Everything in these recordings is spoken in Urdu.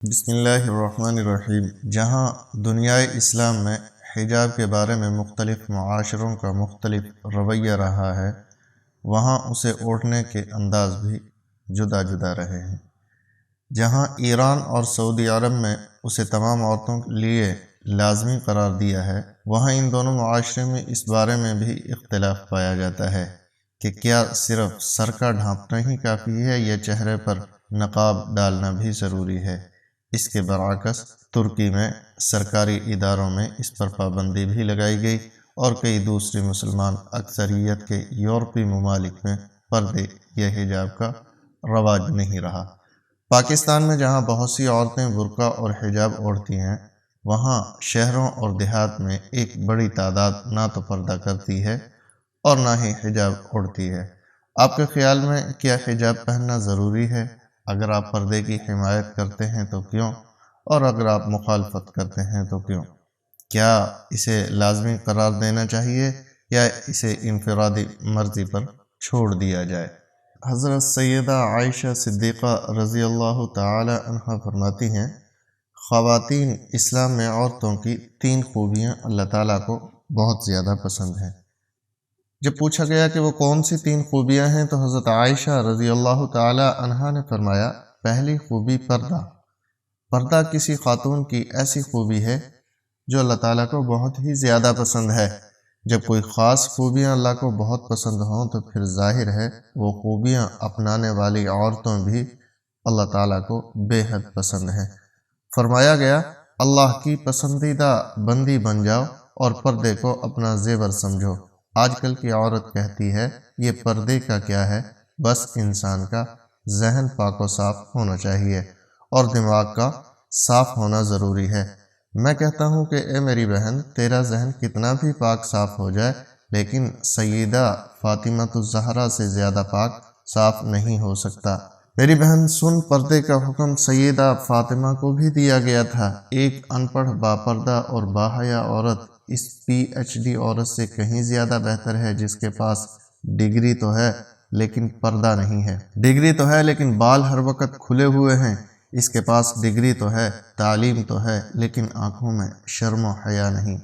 بسم اللہ الرحمن الرحیم۔ جہاں دنیائے اسلام میں حجاب کے بارے میں مختلف معاشروں کا مختلف رویہ رہا ہے، وہاں اسے اوڑھنے کے انداز بھی جدا جدا رہے ہیں۔ جہاں ایران اور سعودی عرب میں اسے تمام عورتوں کے لیے لازمی قرار دیا ہے، وہاں ان دونوں معاشرے میں اس بارے میں بھی اختلاف پایا جاتا ہے کہ کیا صرف سر کا ڈھانپنا ہی کافی ہے یا چہرے پر نقاب ڈالنا بھی ضروری ہے۔ اس کے برعکس ترکی میں سرکاری اداروں میں اس پر پابندی بھی لگائی گئی اور کئی دوسری مسلمان اکثریت کے یورپی ممالک میں پردے یا حجاب کا رواج نہیں رہا۔ پاکستان میں جہاں بہت سی عورتیں برقع اور حجاب اوڑھتی ہیں، وہاں شہروں اور دیہات میں ایک بڑی تعداد نہ تو پردہ کرتی ہے اور نہ ہی حجاب اوڑھتی ہے۔ آپ کے خیال میں کیا حجاب پہننا ضروری ہے؟ اگر آپ پردے کی حمایت کرتے ہیں تو کیوں؟ اور اگر آپ مخالفت کرتے ہیں تو کیوں؟ کیا اسے لازمی قرار دینا چاہیے یا اسے انفرادی مرضی پر چھوڑ دیا جائے؟ حضرت سیدہ عائشہ صدیقہ رضی اللہ تعالی عنہ فرماتی ہیں، خواتین اسلام میں عورتوں کی 3 خوبیاں اللہ تعالیٰ کو بہت زیادہ پسند ہیں۔ جب پوچھا گیا کہ وہ کون سی 3 خوبیاں ہیں تو حضرت عائشہ رضی اللہ تعالی عنہا نے فرمایا، پہلی خوبی پردہ۔ پردہ کسی خاتون کی ایسی خوبی ہے جو اللہ تعالیٰ کو بہت ہی زیادہ پسند ہے۔ جب کوئی خاص خوبیاں اللہ کو بہت پسند ہوں تو پھر ظاہر ہے وہ خوبیاں اپنانے والی عورتوں بھی اللہ تعالیٰ کو بے حد پسند ہیں۔ فرمایا گیا، اللہ کی پسندیدہ بندی بن جاؤ اور پردے کو اپنا زیور سمجھو۔ آج کل کی عورت کہتی ہے یہ پردے کا کیا ہے، بس انسان کا ذہن پاک و صاف ہونا چاہیے اور دماغ کا صاف ہونا ضروری ہے۔ میں کہتا ہوں کہ اے میری بہن، تیرا ذہن کتنا بھی پاک صاف ہو جائے لیکن سیدہ فاطمۃ الزہرا سے زیادہ پاک صاف نہیں ہو سکتا۔ میری بہن سن، پردے کا حکم سیدہ فاطمہ کو بھی دیا گیا تھا۔ ایک ان پڑھ باپردہ اور باحیا عورت اس PhD عورت سے کہیں زیادہ بہتر ہے جس کے پاس ڈگری تو ہے لیکن پردہ نہیں ہے۔ ڈگری تو ہے لیکن بال ہر وقت کھلے ہوئے ہیں۔ اس کے پاس ڈگری تو ہے، تعلیم تو ہے لیکن آنکھوں میں شرم و حیا نہیں۔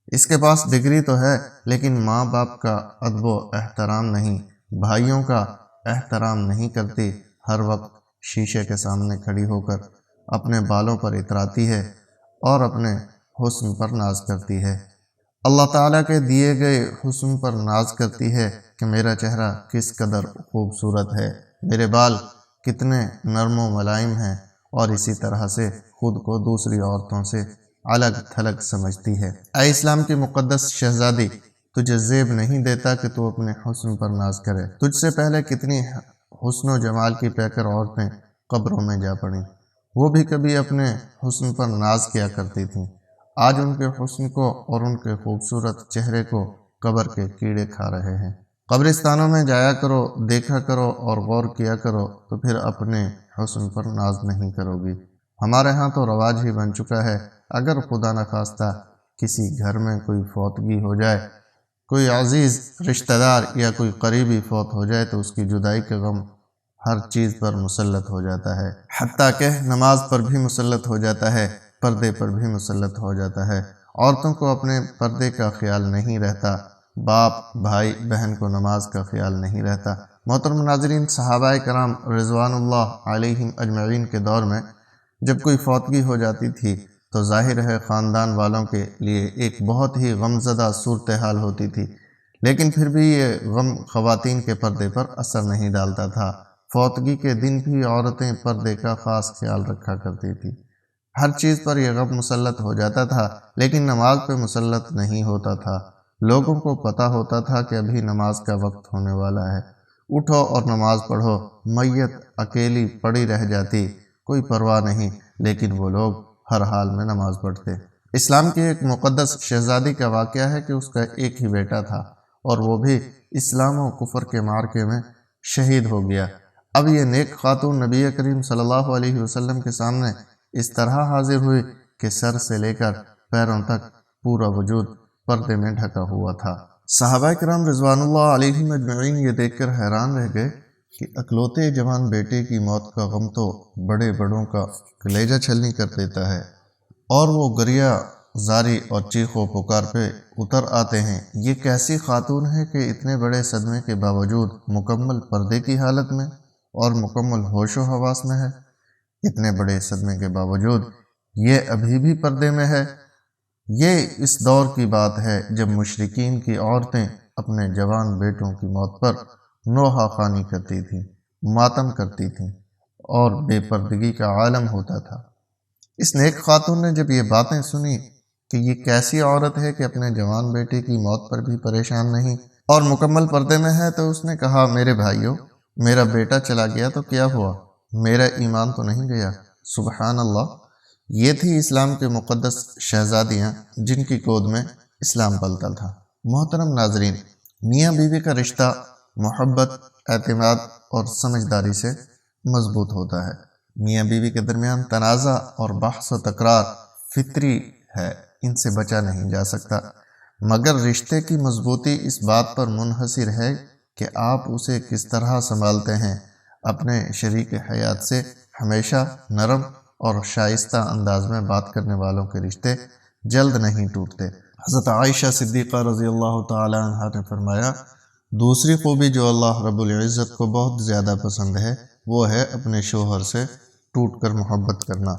اس کے پاس ڈگری تو ہے لیکن ماں باپ کا ادب و احترام نہیں، بھائیوں کا احترام نہیں کرتی، ہر وقت شیشے کے سامنے کھڑی ہو کر اپنے بالوں پر اتراتی ہے اور اپنے حسن پر ناز کرتی ہے۔ اللہ تعالیٰ کے دیے گئے حسن پر ناز کرتی ہے کہ میرا چہرہ کس قدر خوبصورت ہے، میرے بال کتنے نرم و ملائم ہیں، اور اسی طرح سے خود کو دوسری عورتوں سے الگ تھلگ سمجھتی ہے۔ اے اسلام کی مقدس شہزادی، تجھے زیب نہیں دیتا کہ تو اپنے حسن پر ناز کرے۔ تجھ سے پہلے کتنی حسن و جمال کی پیکر عورتیں قبروں میں جا پڑیں، وہ بھی کبھی اپنے حسن پر ناز کیا کرتی تھیں۔ آج ان کے حسن کو اور ان کے خوبصورت چہرے کو قبر کے کیڑے کھا رہے ہیں۔ قبرستانوں میں جایا کرو، دیکھا کرو اور غور کیا کرو تو پھر اپنے حسن پر ناز نہیں کرو گی۔ ہمارے ہاں تو رواج ہی بن چکا ہے، اگر خدا نخواستہ کسی گھر میں کوئی فوتگی ہو جائے، کوئی عزیز رشتہ دار یا کوئی قریبی فوت ہو جائے تو اس کی جدائی کا غم ہر چیز پر مسلط ہو جاتا ہے، حتیٰ کہ نماز پر بھی مسلط ہو جاتا ہے، پردے پر بھی مسلط ہو جاتا ہے۔ عورتوں کو اپنے پردے کا خیال نہیں رہتا، باپ بھائی بہن کو نماز کا خیال نہیں رہتا۔ محترم ناظرین، صحابہ کرام رضوان اللہ علیہم اجمعین کے دور میں جب کوئی فوتگی ہو جاتی تھی تو ظاہر ہے خاندان والوں کے لیے ایک بہت ہی غمزدہ صورتحال ہوتی تھی، لیکن پھر بھی یہ غم خواتین کے پردے پر اثر نہیں ڈالتا تھا۔ فوتگی کے دن بھی عورتیں پردے کا خاص خیال رکھا کرتی تھی۔ ہر چیز پر یہ غم مسلط ہو جاتا تھا لیکن نماز پہ مسلط نہیں ہوتا تھا۔ لوگوں کو پتہ ہوتا تھا کہ ابھی نماز کا وقت ہونے والا ہے، اٹھو اور نماز پڑھو۔ میت اکیلی پڑی رہ جاتی، کوئی پرواہ نہیں، لیکن وہ لوگ ہر حال میں نماز پڑھتے۔ اسلام کی ایک مقدس شہزادی کا واقعہ ہے کہ اس کا ایک ہی بیٹا تھا اور وہ بھی اسلام و کفر کے معرکے میں شہید ہو گیا۔ اب یہ نیک خاتون نبی کریم صلی اللہ علیہ وسلم کے سامنے اس طرح حاضر ہوئی کہ سر سے لے کر پیروں تک پورا وجود پردے میں ڈھکا ہوا تھا۔ صحابہ کرام رضوان اللہ علیہم اجمعین یہ دیکھ کر حیران رہ گئے کہ اکلوتے جوان بیٹے کی موت کا غم تو بڑے بڑوں کا کلیجہ چھلنی کر دیتا ہے، اور وہ گریہ زاری اور چیخ و پکار پہ اتر آتے ہیں۔ یہ کیسی خاتون ہے کہ اتنے بڑے صدمے کے باوجود مکمل پردے کی حالت میں اور مکمل ہوش و حواس میں ہے؟ اتنے بڑے صدمے کے باوجود یہ ابھی بھی پردے میں ہے۔ یہ اس دور کی بات ہے جب مشرکین کی عورتیں اپنے جوان بیٹوں کی موت پر نوحہ خوانی کرتی تھیں، ماتم کرتی تھیں اور بے پردگی کا عالم ہوتا تھا۔ اس نیک خاتون نے جب یہ باتیں سنی کہ یہ کیسی عورت ہے کہ اپنے جوان بیٹے کی موت پر بھی پریشان نہیں اور مکمل پردے میں ہے، تو اس نے کہا، میرے بھائیوں، میرا بیٹا چلا گیا تو کیا ہوا؟ میرا ایمان تو نہیں گیا۔ سبحان اللہ! یہ تھی اسلام کے مقدس شہزادیاں جن کی گود میں اسلام پلتا تھا۔ محترم ناظرین، میاں بیوی کا رشتہ محبت، اعتماد اور سمجھداری سے مضبوط ہوتا ہے۔ میاں بیوی کے درمیان تنازع اور بحث و تکرار فطری ہے، ان سے بچا نہیں جا سکتا، مگر رشتے کی مضبوطی اس بات پر منحصر ہے کہ آپ اسے کس طرح سنبھالتے ہیں۔ اپنے شریک حیات سے ہمیشہ نرم اور شائستہ انداز میں بات کرنے والوں کے رشتے جلد نہیں ٹوٹتے۔ حضرت عائشہ صدیقہ رضی اللہ تعالی عنہا نے فرمایا، دوسری خوبی جو اللہ رب العزت کو بہت زیادہ پسند ہے وہ ہے اپنے شوہر سے ٹوٹ کر محبت کرنا۔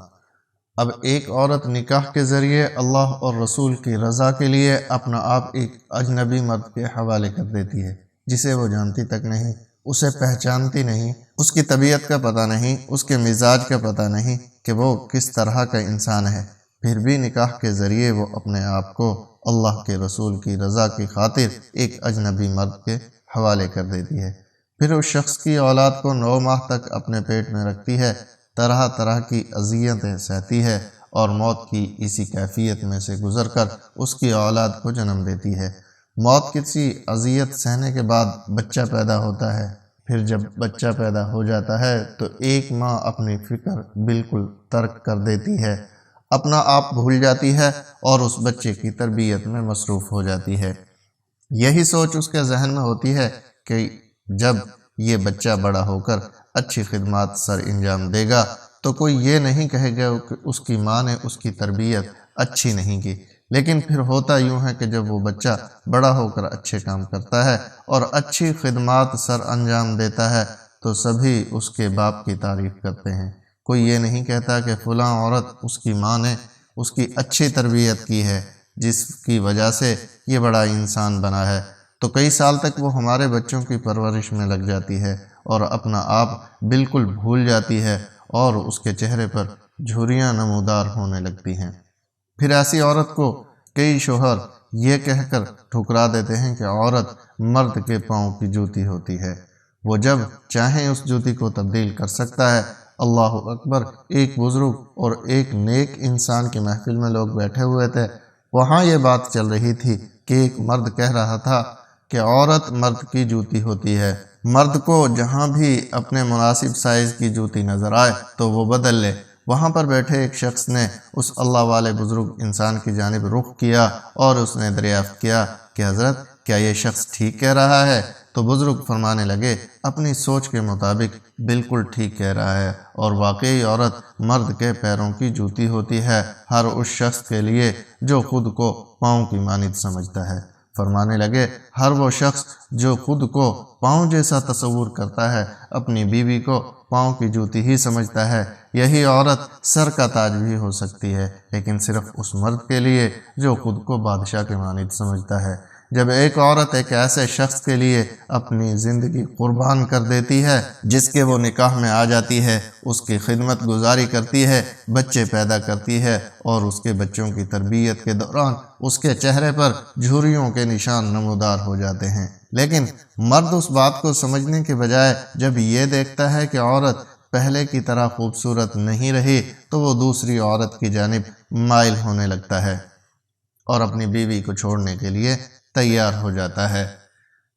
اب ایک عورت نکاح کے ذریعے اللہ اور رسول کی رضا کے لیے اپنا آپ ایک اجنبی مرد کے حوالے کر دیتی ہے، جسے وہ جانتی تک نہیں، اسے پہچانتی نہیں، اس کی طبیعت کا پتہ نہیں، اس کے مزاج کا پتہ نہیں کہ وہ کس طرح کا انسان ہے، پھر بھی نکاح کے ذریعے وہ اپنے آپ کو اللہ کے رسول کی رضا کی خاطر ایک اجنبی مرد کے حوالے کر دیتی ہے۔ پھر اس شخص کی اولاد کو 9 ماہ تک اپنے پیٹ میں رکھتی ہے، طرح طرح کی اذیتیں سہتی ہے اور موت کی اسی کیفیت میں سے گزر کر اس کی اولاد کو جنم دیتی ہے۔ موت کسی اذیت سہنے کے بعد بچہ پیدا ہوتا ہے، پھر جب بچہ پیدا ہو جاتا ہے تو ایک ماں اپنی فکر بالکل ترک کر دیتی ہے، اپنا آپ بھول جاتی ہے اور اس بچے کی تربیت میں مصروف ہو جاتی ہے۔ یہی سوچ اس کے ذہن میں ہوتی ہے کہ جب یہ بچہ بڑا ہو کر اچھی خدمات سر انجام دے گا تو کوئی یہ نہیں کہے گا کہ اس کی ماں نے اس کی تربیت اچھی نہیں کی۔ لیکن پھر ہوتا یوں ہے کہ جب وہ بچہ بڑا ہو کر اچھے کام کرتا ہے اور اچھی خدمات سر انجام دیتا ہے تو سبھی اس کے باپ کی تعریف کرتے ہیں۔ کوئی یہ نہیں کہتا کہ فلاں عورت، اس کی ماں نے اس کی اچھی تربیت کی ہے، جس کی وجہ سے یہ بڑا انسان بنا ہے۔ تو کئی سال تک وہ ہمارے بچوں کی پرورش میں لگ جاتی ہے اور اپنا آپ بالکل بھول جاتی ہے اور اس کے چہرے پر جھریاں نمودار ہونے لگتی ہیں۔ پھر ایسی عورت کو کئی شوہر یہ کہہ کر ٹھکرا دیتے ہیں کہ عورت مرد کے پاؤں کی جوتی ہوتی ہے، وہ جب چاہیں اس جوتی کو تبدیل کر سکتا ہے۔ اللہ اکبر! ایک بزرگ اور ایک نیک انسان کی محفل میں لوگ بیٹھے ہوئے تھے، وہاں یہ بات چل رہی تھی کہ ایک مرد کہہ رہا تھا کہ عورت مرد کی جوتی ہوتی ہے، مرد کو جہاں بھی اپنے مناسب سائز کی جوتی نظر آئے تو وہ بدل لے۔ وہاں پر بیٹھے ایک شخص نے اس اللہ والے بزرگ انسان کی جانب رخ کیا اور اس نے دریافت کیا کہ حضرت، کیا یہ شخص ٹھیک کہہ رہا ہے؟ تو بزرگ فرمانے لگے، اپنی سوچ کے مطابق بالکل ٹھیک کہہ رہا ہے، اور واقعی عورت مرد کے پیروں کی جوتی ہوتی ہے، ہر اس شخص کے لیے جو خود کو پاؤں کی مانند سمجھتا ہے۔ فرمانے لگے، ہر وہ شخص جو خود کو پاؤں جیسا تصور کرتا ہے اپنی بیوی کو پاؤں کی جوتی ہی سمجھتا ہے۔ یہی عورت سر کا تاج بھی ہو سکتی ہے، لیکن صرف اس مرد کے لیے جو خود کو بادشاہ کے مانند سمجھتا ہے۔ جب ایک عورت ایک ایسے شخص کے لیے اپنی زندگی قربان کر دیتی ہے جس کے وہ نکاح میں آ جاتی ہے، اس کی خدمت گزاری کرتی ہے، بچے پیدا کرتی ہے اور اس کے بچوں کی تربیت کے دوران اس کے چہرے پر جھریوں کے نشان نمودار ہو جاتے ہیں، لیکن مرد اس بات کو سمجھنے کے بجائے جب یہ دیکھتا ہے کہ عورت پہلے کی طرح خوبصورت نہیں رہی تو وہ دوسری عورت کی جانب مائل ہونے لگتا ہے اور اپنی بیوی کو چھوڑنے کے لیے تیار ہو جاتا ہے۔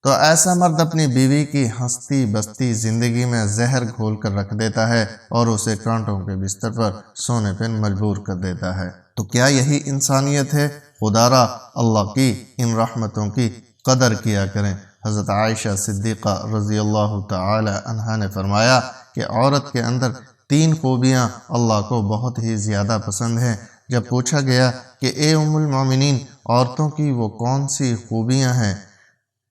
تو ایسا مرد اپنی بیوی کی ہنستی بستی زندگی میں زہر گھول کر رکھ دیتا ہے اور اسے کانٹوں کے بستر پر سونے پہ مجبور کر دیتا ہے۔ تو کیا یہی انسانیت ہے؟ خدا را اللہ کی ان رحمتوں کی قدر کیا کریں۔ حضرت عائشہ صدیقہ رضی اللہ تعالی عنہا نے فرمایا کہ عورت کے اندر 3 خوبیاں اللہ کو بہت ہی زیادہ پسند ہیں۔ جب پوچھا گیا کہ اے ام المومنین، عورتوں کی وہ کون سی خوبیاں ہیں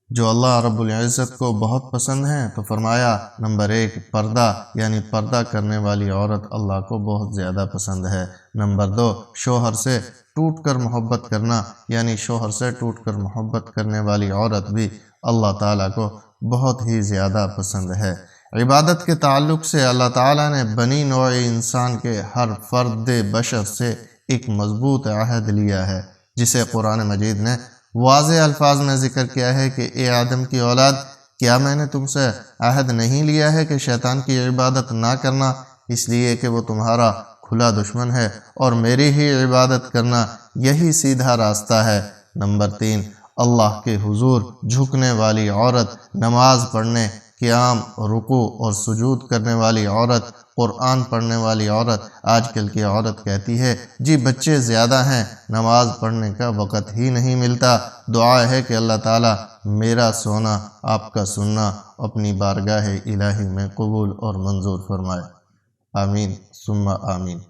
جو اللہ رب العزت کو بہت پسند ہیں، تو فرمایا نمبر 1 پردہ، یعنی پردہ کرنے والی عورت اللہ کو بہت زیادہ پسند ہے۔ نمبر 2 شوہر سے ٹوٹ کر محبت کرنا، یعنی شوہر سے ٹوٹ کر محبت کرنے والی عورت بھی اللہ تعالیٰ کو بہت ہی زیادہ پسند ہے۔ عبادت کے تعلق سے اللہ تعالیٰ نے بنی نوع انسان کے ہر فرد بشر سے ایک مضبوط عہد لیا ہے، جسے قرآن مجید نے واضح الفاظ میں ذکر کیا ہے کہ اے آدم کی اولاد، کیا میں نے تم سے عہد نہیں لیا ہے کہ شیطان کی عبادت نہ کرنا، اس لیے کہ وہ تمہارا کھلا دشمن ہے، اور میری ہی عبادت کرنا، یہی سیدھا راستہ ہے۔ نمبر 3 اللہ کے حضور جھکنے والی عورت، نماز پڑھنے، قیام، رکوع اور سجود کرنے والی عورت، قرآن پڑھنے والی عورت۔ آج کل کی عورت کہتی ہے جی بچے زیادہ ہیں، نماز پڑھنے کا وقت ہی نہیں ملتا۔ دعا ہے کہ اللہ تعالیٰ میرا سونا، آپ کا سننا اپنی بارگاہ الہی میں قبول اور منظور فرمائے۔ آمین ثم آمین۔